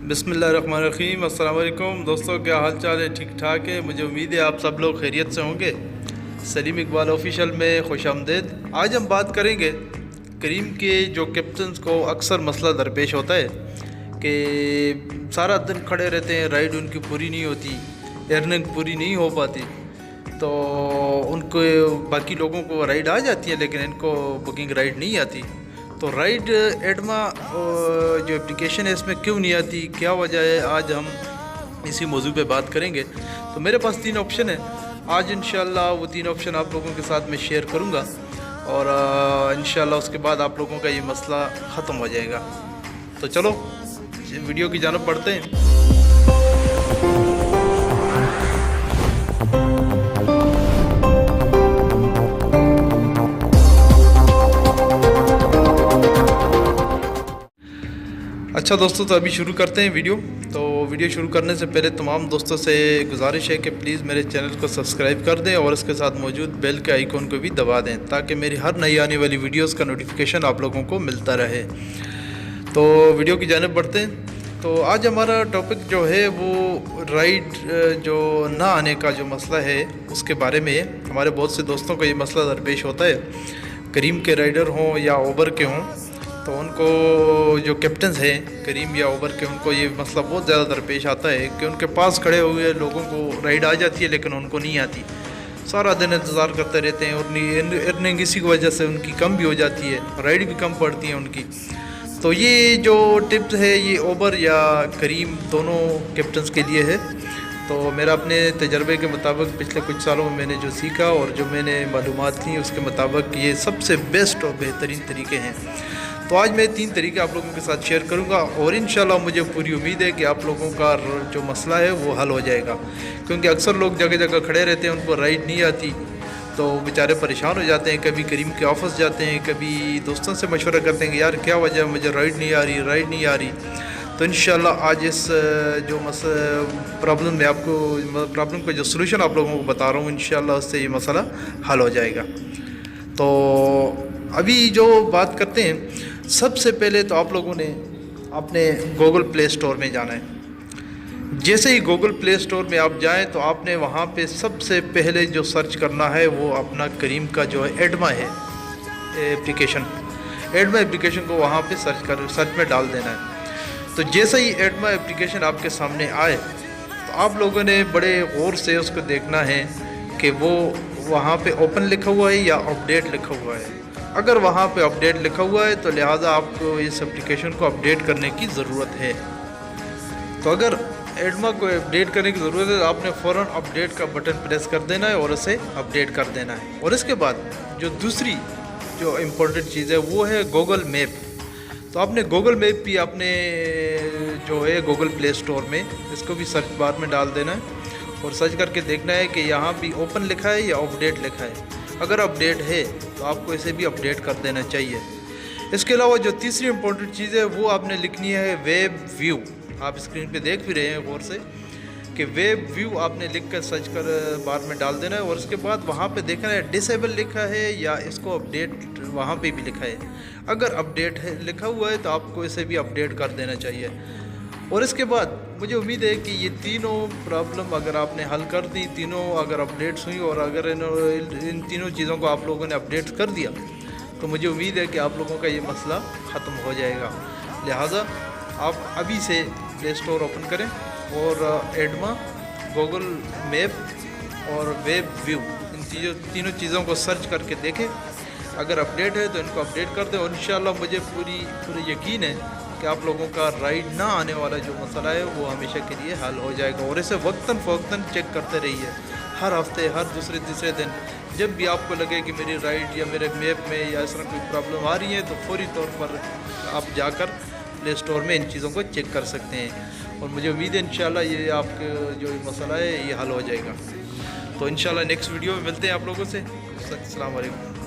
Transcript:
बिस्मिल्लाहिर्रहमानिर्रहीम। अस्सलाम वालेकुम दोस्तों, क्या हाल चाल है? ठीक ठाक है। मुझे उम्मीद है आप सब लोग खैरियत से होंगे। सलीम इकबाल ऑफिशियल में खुश आमदेद। आज हम बात करेंगे करीम के जो कैप्टन्स को अक्सर मसला दरपेश होता है कि सारा दिन खड़े रहते हैं, राइड उनकी पूरी नहीं होती, अर्निंग पूरी नहीं हो पाती, तो उनको बाकी लोगों को राइड आ जाती है लेकिन इनको बुकिंग राइड नहीं आती। तो राइड एडमा जो एप्लीकेशन है इसमें क्यों नहीं आती, क्या वजह है, आज हम इसी मौजू पे बात करेंगे। तो मेरे पास 3 ऑप्शन है। आज इंशाल्लाह वो 3 ऑप्शन आप लोगों के साथ मैं शेयर करूंगा और इंशाल्लाह उसके बाद आप लोगों का ये मसला ख़त्म हो जाएगा। तो चलो वीडियो की जानिब बढ़ते हैं। अच्छा दोस्तों, तो अभी शुरू करते हैं वीडियो। तो वीडियो शुरू करने से पहले तमाम दोस्तों से गुजारिश है कि प्लीज़ मेरे चैनल को सब्सक्राइब कर दें और इसके साथ मौजूद बेल के आइकॉन को भी दबा दें ताकि मेरी हर नई आने वाली वीडियोस का नोटिफिकेशन आप लोगों को मिलता रहे। तो वीडियो की जानिब बढ़ते हैं। तो आज हमारा टॉपिक जो है वो राइड जो ना आने का जो मसला है उसके बारे में है। हमारे बहुत से दोस्तों को ये मसला दरपेश होता है, करीम के राइडर हों या ओबर के हों, तो उनको जो कैप्टन्स हैं करीम या ओबर के, उनको ये मसला बहुत ज़्यादा दरपेश आता है कि उनके पास खड़े हुए लोगों को राइड आ जाती है लेकिन उनको नहीं आती। सारा दिन इंतज़ार करते रहते हैं और अर्निंग इसी की वजह से उनकी कम भी हो जाती है, राइड भी कम पड़ती है उनकी। तो ये जो टिप्स है ये ओबर या करीम दोनों कैप्टन्स के लिए है। तो मेरा अपने तजर्बे के मुताबिक पिछले कुछ सालों में मैंने जो सीखा और जो मैंने मालूमात थी उसके मुताबिक ये सबसे बेस्ट और बेहतरीन तरीके हैं। तो आज मैं 3 तरीके आप लोगों के साथ शेयर करूंगा और इंशाल्लाह मुझे पूरी उम्मीद है कि आप लोगों का जो मसला है वो हल हो जाएगा। क्योंकि अक्सर लोग जगह जगह खड़े रहते हैं, उनको राइड नहीं आती, तो बेचारे परेशान हो जाते हैं। कभी करीम के ऑफिस जाते हैं, कभी दोस्तों से मशवरा करते हैं कि यार क्या वजह है, मुझे राइड नहीं आ रही, राइड नहीं आ रही। तो इंशाल्लाह आज इस जो प्रॉब्लम में आपको प्रॉब्लम का जो सलूशन आप लोगों को बता रहा हूँ, इंशाल्लाह उससे ये मसला हल हो जाएगा। तो अभी जो बात करते हैं, सबसे पहले तो आप लोगों ने अपने गूगल प्ले स्टोर में जाना है। जैसे ही गूगल प्ले स्टोर में आप जाएं तो आपने वहाँ पे सबसे पहले जो सर्च करना है वो अपना करीम का जो है एडमा है एप्लीकेशन, एडमा एप्लीकेशन को वहाँ पे सर्च में डाल देना है। तो जैसे ही एडमा एप्लीकेशन आपके सामने आए तो आप लोगों ने बड़े गौर से उसको देखना है कि वो वहाँ पे ओपन लिखा हुआ है या अपडेट लिखा हुआ है। अगर वहाँ पे अपडेट लिखा हुआ है तो लिहाजा आपको इस एप्लीकेशन को अपडेट करने की ज़रूरत है। तो अगर एडमा को अपडेट करने की ज़रूरत है तो आपने फ़ौरन अपडेट का बटन प्रेस कर देना है और उसे अपडेट कर देना है। और इसके बाद जो दूसरी जो इम्पोर्टेंट चीज़ है वो है गूगल मैप। तो आपने गूगल मैप भी अपने जो है गूगल प्ले स्टोर में इसको भी सर्च बार में डाल देना है और सर्च करके देखना है कि यहाँ भी ओपन लिखा है या अपडेट लिखा है। अगर अपडेट है तो आपको इसे भी अपडेट कर देना चाहिए। इसके अलावा जो तीसरी इम्पोर्टेंट चीज़ है वो आपने लिखनी है वेब व्यू। आप स्क्रीन पे देख भी रहे हैं गौर से कि वेब व्यू आपने लिख कर सर्च कर बार में डाल देना है और उसके बाद वहाँ पे देखना है डिसेबल लिखा है या इसको अपडेट वहाँ पे भी लिखा है। अगर अपडेट है लिखा हुआ है तो आपको इसे भी अपडेट कर देना चाहिए। और इसके बाद मुझे उम्मीद है कि ये तीनों प्रॉब्लम अगर आपने हल कर दी, तीनों अगर अपडेट्स हुई और अगर इन तीनों चीज़ों को आप लोगों ने अपडेट कर दिया तो मुझे उम्मीद है कि आप लोगों का ये मसला ख़त्म हो जाएगा। लिहाजा आप अभी से प्ले स्टोर ओपन करें और एडमा, गूगल मैप और वेब व्यू इन तीनों चीज़ों को सर्च करके देखें। अगर अपडेट है तो इनको अपडेट कर दें और इंशाल्लाह मुझे पूरी यकीन है कि आप लोगों का राइड ना आने वाला जो मसला है वो हमेशा के लिए हल हो जाएगा। और इसे वक्तन फ़वक्तन चेक करते रहिए, हर हफ्ते, हर दूसरे तीसरे दिन जब भी आपको लगे कि मेरी राइड या मेरे मैप में या इस तरह कोई प्रॉब्लम आ रही है तो फौरी तौर पर आप जाकर प्ले स्टोर में इन चीज़ों को चेक कर सकते हैं। और मुझे उम्मीद है इंशाल्लाह ये आपका जो मसला है ये हल हो जाएगा। तो इंशाल्लाह नेक्स्ट वीडियो में मिलते हैं आप लोगों से। अस्सलाम वालेकुम।